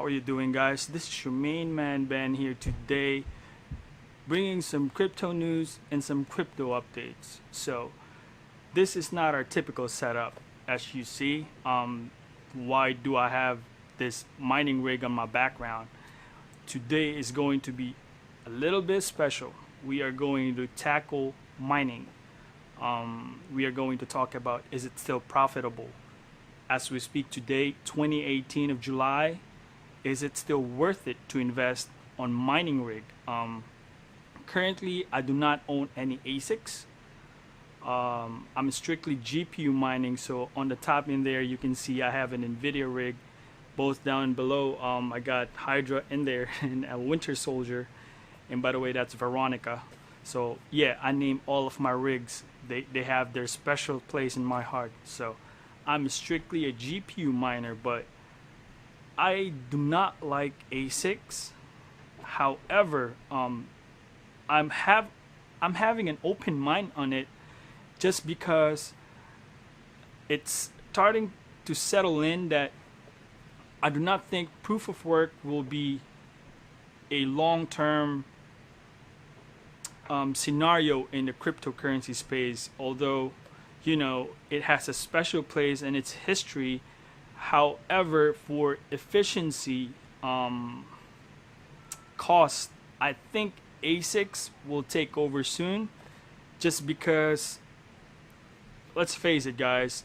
How are you doing, guys? This is your main man Ben here today, bringing some crypto news and some crypto updates. So this is not our typical setup, as you see. Why do I have this mining rig on my background? Today is going to be a little bit special. We are going to tackle mining. We are going to talk about, is it still profitable? As we speak today, 2018 of July, is it still worth it to invest on mining rig? Currently, I do not own any ASICs. I'm strictly GPU mining, so on the top in there you can see I have an NVIDIA rig. Both down below, I got Hydra in there and a Winter Soldier, and by the way, that's Veronica. So yeah, I name all of my rigs. They have their special place in my heart. So I'm strictly a GPU miner, but I do not like ASICs. However, I'm having an open mind on it, just because it's starting to settle in that I do not think proof of work will be a long-term scenario in the cryptocurrency space, although it has a special place in its history. However, for efficiency, cost, I think ASICs will take over soon, just because, let's face it, guys,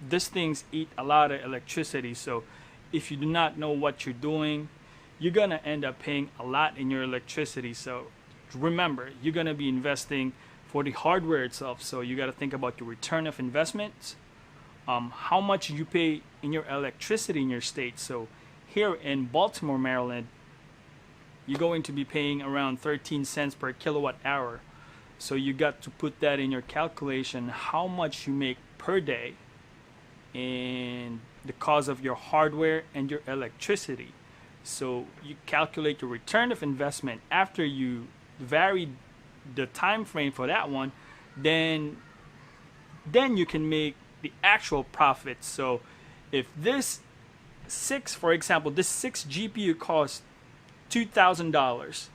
these things eat a lot of electricity. So if you do not know what you're doing, you're gonna end up paying a lot in your electricity. So remember, you're gonna be investing for the hardware itself, so you got to think about your return of investment, how much you pay in your electricity in your state. So here in Baltimore, Maryland, you're going to be paying around 13 cents per kilowatt hour. So you got to put that in your calculation, how much you make per day and the cost of your hardware and your electricity. So you calculate your return of investment after you vary the time frame for that one, then you can make the actual profits. So if this for example, this 6 GPU costs $2,000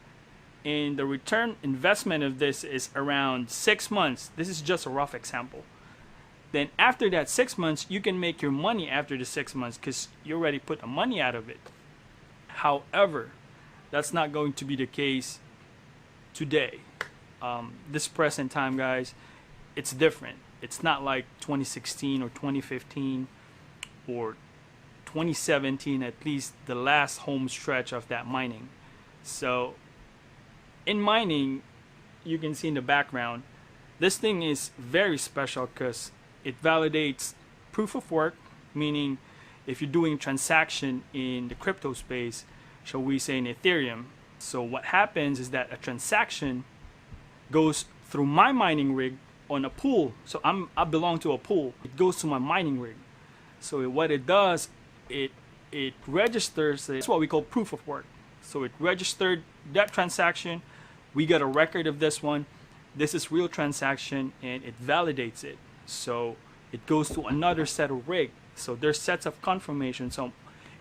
and the return investment of this is around 6 months, this is just a rough example, then after that 6 months you can make your money after the 6 months, because you already put the money out of it. However, that's not going to be the case today. This present time, guys, it's different. It's not like 2016 or 2015 or 2017, at least the last home stretch of that mining. So in mining, you can see in the background, this thing is very special because it validates proof of work, meaning if you're doing transaction in the crypto space, shall we say in Ethereum. So what happens is that a transaction goes through my mining rig on a pool. So I belong to a pool. It goes to my mining rig. So what it does, it registers. It's what we call proof of work. So it registered that transaction. We got a record of this one. This is real transaction, and it validates it. So it goes to another set of rig. So there's sets of confirmation. So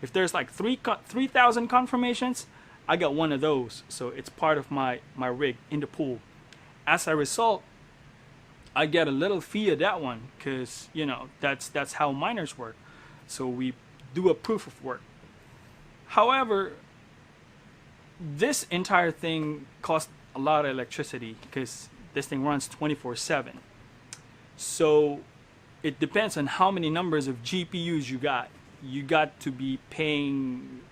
if there's like 3,000 confirmations, I got one of those. So it's part of my rig in the pool. As a result, I get a little fee of that one, because that's how miners work. So we do a proof of work. However, this entire thing costs a lot of electricity, because this thing runs 24/7. So it depends on how many numbers of GPUs you got. You got to be paying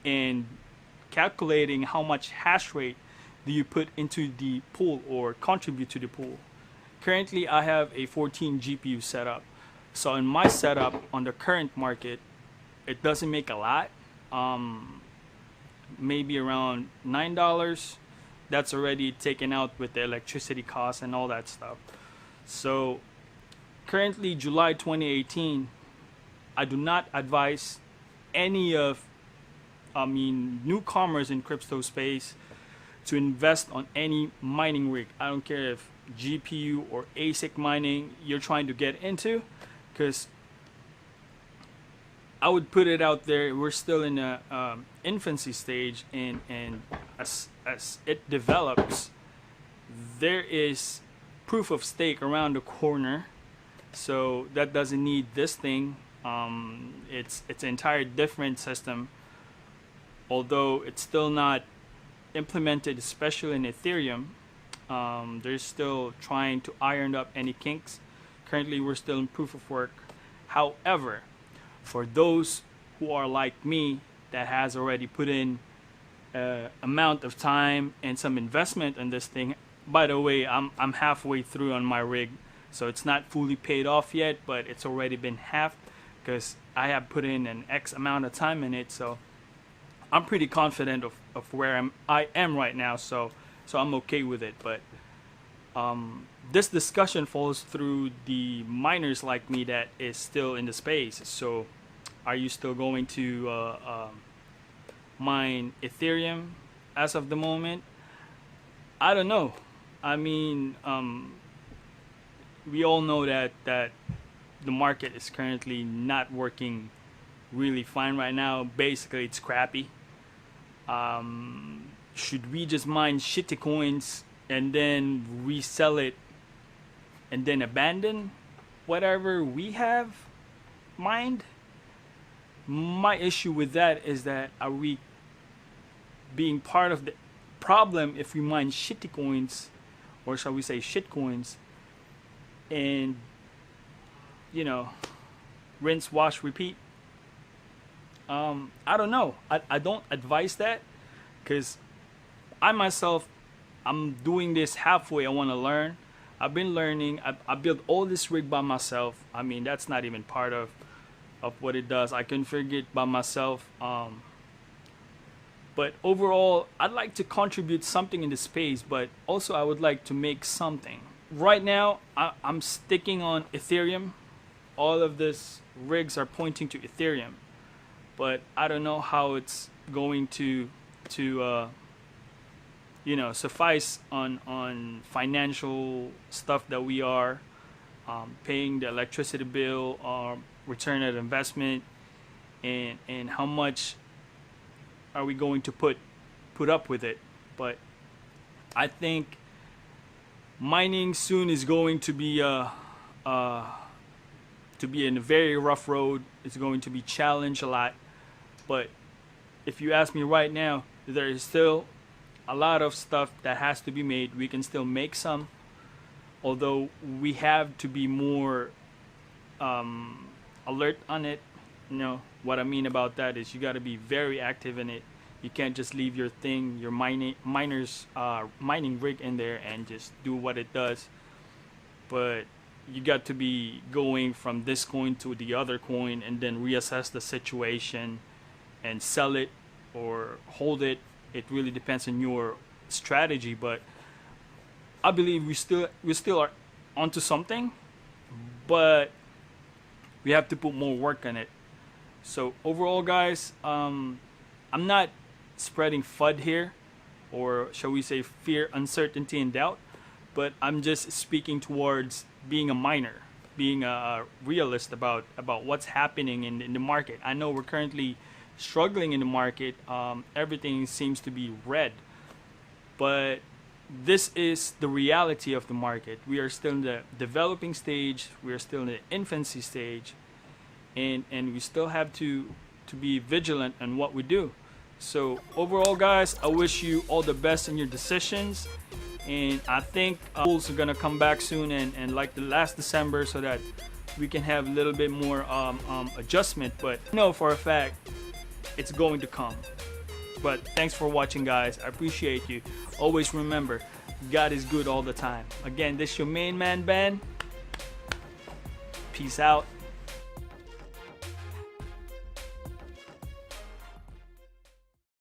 and calculating how much hash rate do you put into the pool or contribute to the pool. Currently, I have a 14 GPU setup. So in my setup on the current market, it doesn't make a lot. Maybe around $9. That's already taken out with the electricity costs and all that stuff. So currently, July 2018, I do not advise any of newcomers in crypto space to invest on any mining rig. I don't care if GPU or ASIC mining you're trying to get into, because I would put it out there. We're still in the infancy stage, and as it develops, there is proof of stake around the corner. So that doesn't need this thing. It's an entire different system, although it's still not implemented, especially in Ethereum. They're still trying to iron up any kinks. Currently, we're still in proof of work. However, for those who are like me, that has already put in amount of time and some investment in this thing. By the way, I'm halfway through on my rig, so it's not fully paid off yet, but it's already been half because I have put in an X amount of time in it. So I'm pretty confident of where I am right now. So I'm okay with it. But this discussion falls through the miners like me that is still in the space. So are you still going to mine Ethereum as of the moment? I don't know. I mean, we all know that the market is currently not working really fine right now. Basically, it's crappy. Should we just mine shitty coins and then resell it and then abandon whatever we have mined? My issue with that is that, are we being part of the problem if we mine shitty coins, or shall we say shit coins, and rinse, wash, repeat? I don't know. I don't advise that, because I myself, I'm doing this halfway. I want to learn. I've been learning. I built all this rig by myself. I mean, that's not even part of what it does. I configured it by myself. But overall, I'd like to contribute something in the space, but also I would like to make something. Right now, I'm sticking on Ethereum. All of this rigs are pointing to Ethereum, but I don't know how it's going to suffice on financial stuff that we are paying, the electricity bill, return of investment, and how much are we going to put up with it. But I think mining soon is going to be in a very rough road. It's going to be challenged a lot. But if you ask me right now, there is still a lot of stuff that has to be made. We can still make some, although we have to be more alert on it. What I mean about that is you got to be very active in it. You can't just leave your thing, your mining rig in there and just do what it does. But you got to be going from this coin to the other coin and then reassess the situation and sell it or hold it. It really depends on your strategy, but I believe we still are onto something, but we have to put more work on it. So overall, guys, I'm not spreading FUD here, or shall we say fear, uncertainty, and doubt, but I'm just speaking towards being a miner, being a realist about what's happening in the market. I know we're currently struggling in the market. Everything seems to be red, but this is the reality of the market. We are still in the developing stage. We are still in the infancy stage, and we still have to be vigilant on what we do. So overall, guys, I wish you all the best in your decisions, and I think rules are gonna come back soon, and like the last December, so that we can have a little bit more adjustment. But I know for a fact it's going to come. But thanks for watching, guys. I appreciate you. Always remember, God is good all the time. Again, this your main man, Ben. Peace out.